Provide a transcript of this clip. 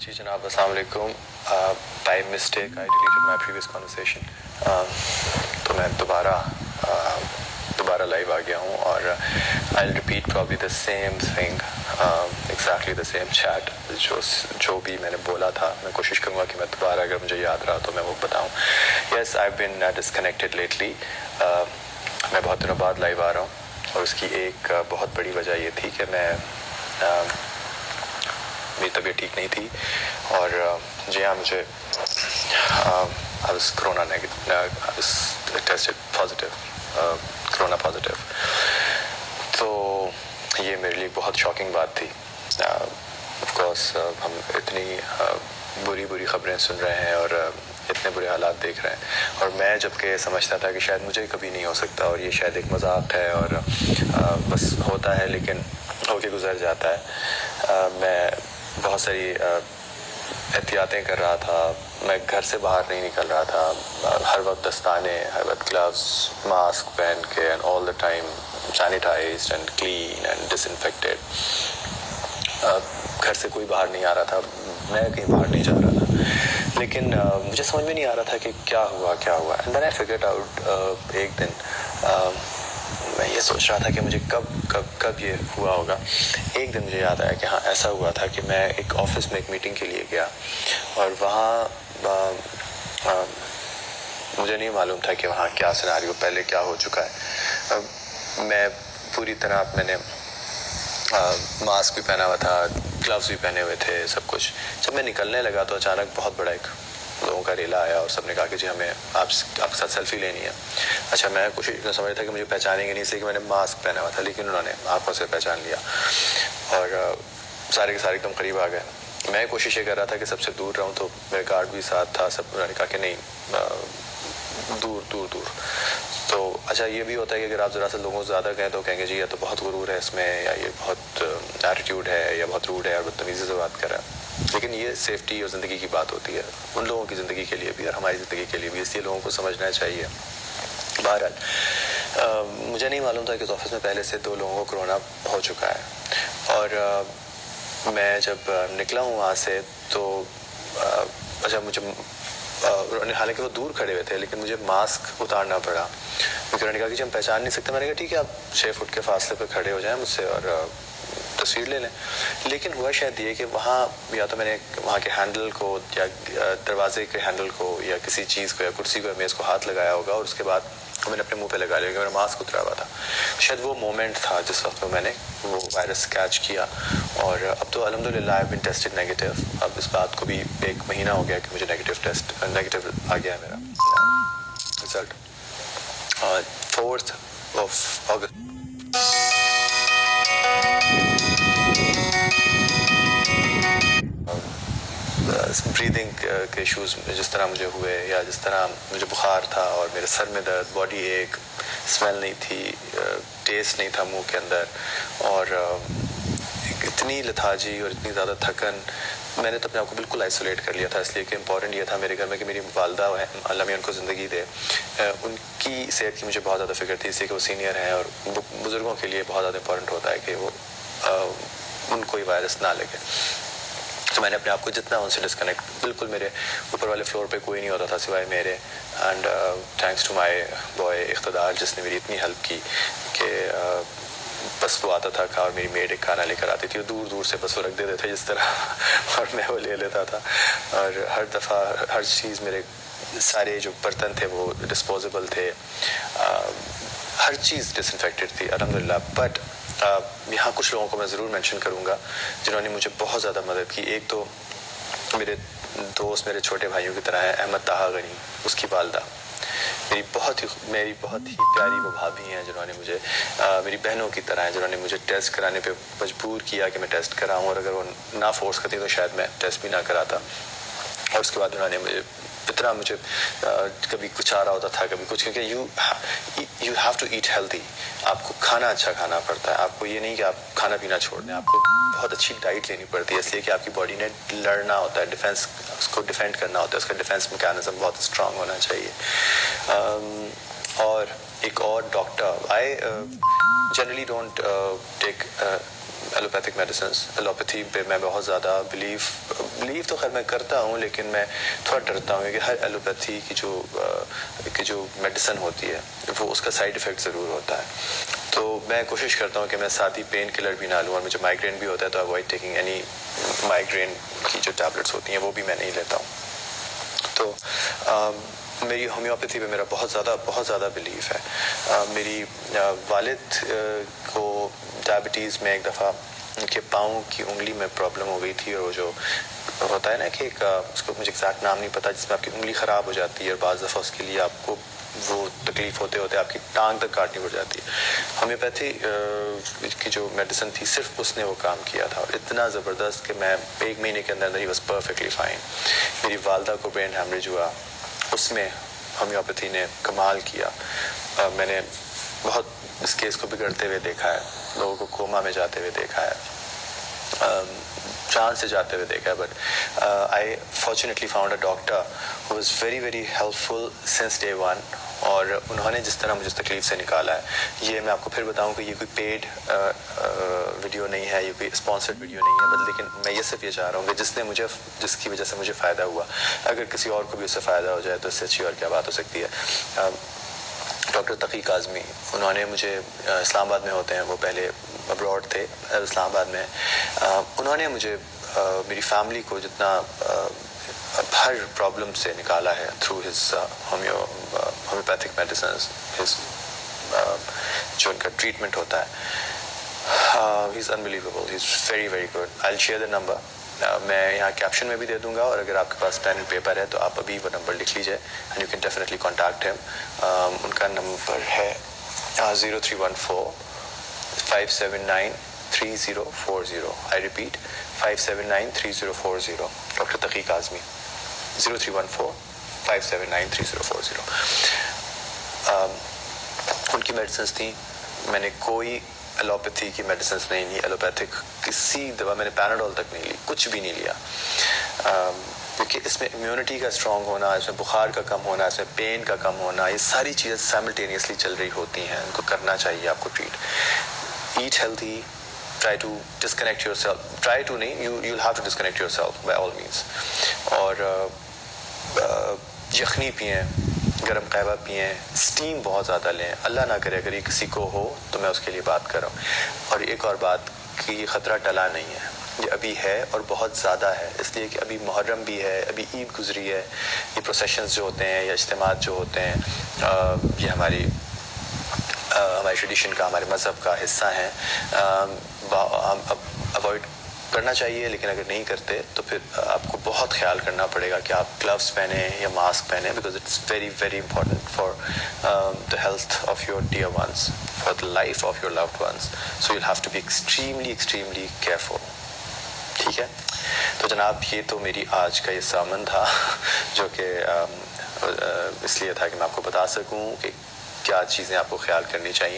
जी जनाब अस्सलाम वालेकुम. By mistake I deleted my previous conversation. तो मैं दोबारा लाइव आ गया हूँ और I repeat probably the same thing, exactly the same chat. जो भी मैंने बोला था मैं कोशिश करूँगा कि मैं दोबारा अगर मुझे याद रहा तो मैं वो बताऊँ. Yes I been disconnected lately. मैं बहुत दिनों बाद लाइव आ रहा हूँ और उसकी एक बहुत बड़ी वजह ये थी कि मैं मेरी तबीयत ठीक नहीं थी और जी हाँ मुझे I was corona negative, I was tested positive, corona positive. तो ये मेरे लिए बहुत शॉकिंग बात थी. ऑफ कोर्स हम इतनी बुरी खबरें सुन रहे हैं और इतने बुरे हालात देख रहे हैं और मैं जबकि समझता था कि शायद मुझे कभी नहीं हो सकता और ये शायद एक मजाक है और बस होता है लेकिन होके गुजर जाता है. मैं बहुत सारी एहतियातें कर रहा था. मैं घर से बाहर नहीं निकल रहा था. हर वक्त दस्ताने, हर वक्त ग्लव्स, मास्क पहन के and all the time sanitised and clean and disinfected. घर से कोई बाहर नहीं आ रहा था, मैं कहीं बाहर नहीं जा रहा था. लेकिन मुझे समझ में नहीं आ रहा था कि क्या हुआ. And then I figured out एक दिन मैं ये सोच रहा था कि मुझे कब ये हुआ होगा. एक दिन मुझे याद आया कि हाँ ऐसा हुआ था कि मैं एक ऑफिस में एक मीटिंग के लिए गया और वहाँ मुझे नहीं मालूम था कि वहाँ क्या सिनेरियो पहले क्या हो चुका है. मैं पूरी तरह मैंने मास्क भी पहना हुआ था, ग्लव्स भी पहने हुए थे, सब कुछ. जब मैं निकलने लगा तो अचानक बहुत बड़ा एक लोगों का रेला आया और सबने कहा कि जी हमें आपके साथ सेल्फी लेनी है. अच्छा मैं कोशिश समझ रहा था कि मुझे पहचानेंगे नहीं इसलिए कि मैंने मास्क पहना हुआ था, लेकिन उन्होंने आंखों से पहचान लिया और सारे के सारे एकदम करीब आ गए. मैं कोशिश ये कर रहा था कि सबसे दूर रहूं तो मेरे गार्ड भी साथ था. सब उन्होंने कहा कि नहीं दूर. तो अच्छा ये भी होता है कि अगर आप ज़रा से लोगों से ज़्यादा कहें तो कहेंगे जी या तो बहुत गुरूर है इसमें या ये बहुत एटीट्यूड है या बहुत रूड है और बदतमीज़ी से बात कर रहा है. लेकिन ये सेफ्टी और ज़िंदगी की बात होती है, उन लोगों की ज़िंदगी के लिए भी और हमारी ज़िंदगी के लिए भी, इसलिए लोगों को समझना चाहिए. बहरहाल मुझे नहीं मालूम था कि इस ऑफिस में पहले से 2 लोगों को कोरोना हो चुका है और मैं जब निकला हूँ वहाँ से तो अच्छा मुझे हालांकि वो दूर खड़े हुए थे लेकिन मुझे मास्क उतारना पड़ा क्योंकि उन्होंने कहा कि हम पहचान नहीं सकते. मैंने कहा ठीक है आप 6 फुट के फासले पे खड़े हो जाएं मुझसे और तस्वीर ले लें. लेकिन हुआ शायद ये कि वहाँ या तो मैंने वहाँ के हैंडल को या दरवाजे के हैंडल को या किसी चीज़ को या कुर्सी को या मेज़ को हाथ लगाया होगा और उसके बाद मैंने अपने मुंह पे लगा लिया क्योंकि मेरा मास्क उतरा हुआ था. शायद वो मोमेंट था जिस वक्त में मैंने वो वायरस कैच किया और अब तो अल्हम्दुलिल्लाह I have been tested negative. अब इस बात को भी 1 महीना हो गया कि मुझे नेगेटिव आ गया है मेरा result. 4th of August breathing के इश्यूज़ जिस तरह मुझे हुए या जिस तरह मुझे बुखार था और मेरे सर में दर्द, बॉडी एक, स्मेल नहीं थी, टेस्ट नहीं था मुंह के अंदर और इतनी लथाजी और इतनी ज़्यादा थकन. मैंने तो अपने आप को बिल्कुल आइसोलेट कर लिया था इसलिए कि इम्पॉर्टेंट ये था मेरे घर में कि मेरी वालदा है, अल्लाह मियां उनको ज़िंदगी दे, उनकी सेहत की मुझे बहुत ज़्यादा फिक्र थी इसलिए कि वो सीनियर हैं और बुज़ुर्गों के लिए बहुत ज़्यादा इम्पॉर्टेंट होता है कि वो उनको ही वायरस ना लगे. तो मैंने अपने आप को जितना उनसे डिस्कनेक्ट, बिल्कुल मेरे ऊपर वाले फ्लोर पे कोई नहीं होता था सिवाय मेरे. And thanks to my boy Iqtidar जिसने मेरी इतनी हेल्प की कि बस वो आता था और मेरी मेड एक खाना लेकर आती थी, दूर से बस वो रख देते थे जिस तरह और मैं वो ले लेता था और हर दफ़ा हर चीज़ मेरे सारे जो बर्तन थे वो डिस्पोजेबल थे, हर चीज़ डिसइंफेक्टेड थी अल्हम्दुलिल्लाह. बट यहाँ कुछ लोगों को मैं ज़रूर मेंशन करूँगा जिन्होंने मुझे बहुत ज़्यादा मदद की. एक तो मेरे दोस्त मेरे छोटे भाइयों की तरह है अहमद ताहा गनी, उसकी वालदा मेरी बहुत ही प्यारी वो भाभी हैं जिन्होंने मुझे मेरी बहनों की तरह हैं जिन्होंने मुझे टेस्ट कराने पे मजबूर किया कि मैं टेस्ट कराऊं और अगर वो ना फोर्स करती तो शायद मैं टेस्ट भी ना कराता. और उसके बाद उन्होंने मुझे कभी कुछ आ रहा होता था कभी कुछ, क्योंकि you have to eat healthy. आपको खाना अच्छा खाना पड़ता है. आपको ये नहीं कि आप खाना पीना छोड़ दें, आपको बहुत अच्छी डाइट लेनी पड़ती है इसलिए कि आपकी बॉडी ने लड़ना होता है, डिफेंस उसको डिफेंड करना होता है, उसका डिफेंस मैकेनिज्म बहुत स्ट्रांग होना चाहिए. और एक और doctor, I generally don't take homeopathic medicines. Allopathy پہ میں بہت زیادہ بلیو تو خیر میں کرتا ہوں، لیکن میں تھوڑا ڈرتا ہوں کہ ہر ایلوپیتھی کی جو میڈیسن ہوتی ہے وہ اس کا سائڈ افیکٹ ضرور ہوتا ہے. تو میں کوشش کرتا ہوں کہ میں ساتھ ہی پین کلر بھی نہ لوں، اور مجھے مائگرین بھی ہوتا ہے تو اوائڈ ٹیکنگ اینی مائگرین کی جو ٹیبلٹس ہوتی ہیں وہ بھی میں نہیں لیتا ہوں. تو میری ہومیوپیتھی پہ میرا بہت زیادہ بلیف ہے. میری والد کو ڈائبٹیز میں ایک دفعہ ان کے پاؤں کی انگلی میں پرابلم ہو گئی تھی، اور وہ جو ہوتا ہے نا کہ اس کو مجھے ایگزیکٹ نام نہیں پتہ، جس میں آپ کی انگلی خراب ہو جاتی ہے اور بعض دفعہ اس کے لیے آپ کو وہ تکلیف ہوتے آپ کی ٹانگ تک کاٹنی پڑ جاتی ہے. ہومیوپیتھی کی جو میڈیسن تھی صرف اس نے وہ کام کیا تھا، اور اتنا زبردست کہ میں 1 مہینے کے اندر ہی واز پرفیکٹلی فائن. میری والدہ کو برین ہیمریج ہوا، اس میں ہومیوپیتھی نے کمال کیا. میں نے بہت اس کیس کو بگڑتے ہوئے دیکھا ہے، لوگوں کو کوما میں جاتے ہوئے دیکھا ہے، جان سے جاتے ہوئے دیکھا ہے. But I fortunately found a doctor who was very very helpful since day one, اور انہوں نے جس طرح مجھے اس تکلیف سے نکالا ہے. یہ میں آپ کو پھر بتاؤں کہ یہ کوئی پیڈ ویڈیو نہیں ہے، یہ کوئی اسپانسرڈ ویڈیو نہیں ہے، بٹ لیکن میں یہ صرف یہ چاہ رہا ہوں کہ جس کی وجہ سے مجھے فائدہ ہوا، اگر کسی اور کو بھی اس سے فائدہ ہو جائے تو اس سے اچھی اور کیا بات ہو سکتی ہے. ڈاکٹر تقی کاظمی، انہوں نے مجھے اسلام آباد میں ہوتے ہیں، وہ پہلے ابراڈ تھے، اسلام آباد میں. انہوں نے مجھے میری فیملی کو جتنا ہر پرابلم سے نکالا ہے تھرو ہز ہومیوپیتھک میڈیسنز، جو ان کا ٹریٹمنٹ ہوتا ہے. He is unbelievable, he is very very good. I will share the number, میں یہاں کیپشن میں بھی دے دوں گا، اور اگر آپ کے پاس پین اینڈ پیپر ہے تو آپ ابھی وہ نمبر لکھ لیجیے، and you can definitely contact him. ان کا نمبر ہے 0314 579 3040. I repeat 579 3040. Doctor Taqi Kazmi, 0314 579 3040. ان کی میڈیسنس تھیں. میں نے کوئی ایلوپیتھی کی میڈیسنس نہیں لی، ایلوپیتھک کسی دوا میں نے پیناڈول تک نہیں لی، کچھ بھی نہیں لیا. کیونکہ اس میں امیونٹی کا اسٹرانگ ہونا، اس میں بخار کا کم ہونا، اس میں پین کا کم ہونا، یہ ساری چیزیں سائملٹینیسلی چل رہی ہوتی ہیں. ان کو کرنا چاہیے آپ کو treat. Eat healthy, try to disconnect yourself, try to نہیں، you will have to disconnect yourself by all means. اور یخنی پئیں، گرم قہوہ پئیں، اسٹیم بہت زیادہ لیں. اللہ نہ کرے اگر یہ کسی کو ہو تو میں اس کے لیے بات کر رہا ہوں. اور ایک اور بات کہ یہ خطرہ ٹلا نہیں ہے، یہ ابھی ہے اور بہت زیادہ ہے، اس لیے کہ ابھی محرم بھی ہے، ابھی عید گزری ہے. یہ پروسیشنز جو ہوتے ہیں یا اجتماعات جو ہوتے ہیں، یہ ہماری ٹریڈیشن کا، ہمارے مذہب کا حصہ ہیں. ہم اوائڈ کرنا چاہیے، لیکن اگر نہیں کرتے تو پھر آپ کو بہت خیال کرنا پڑے گا کہ آپ گلوز پہنیں یا ماسک پہنیں، because it's very very important for the health of your dear ones, for the life of your loved ones. So you have to be extremely careful. ٹھیک ہے، تو جناب یہ تو میری آج کا یہ سامن تھا جو کہ اس لیے تھا کہ میں آپ کو بتا سکوں کہ کیا چیزیں آپ کو خیال کرنی چاہیے.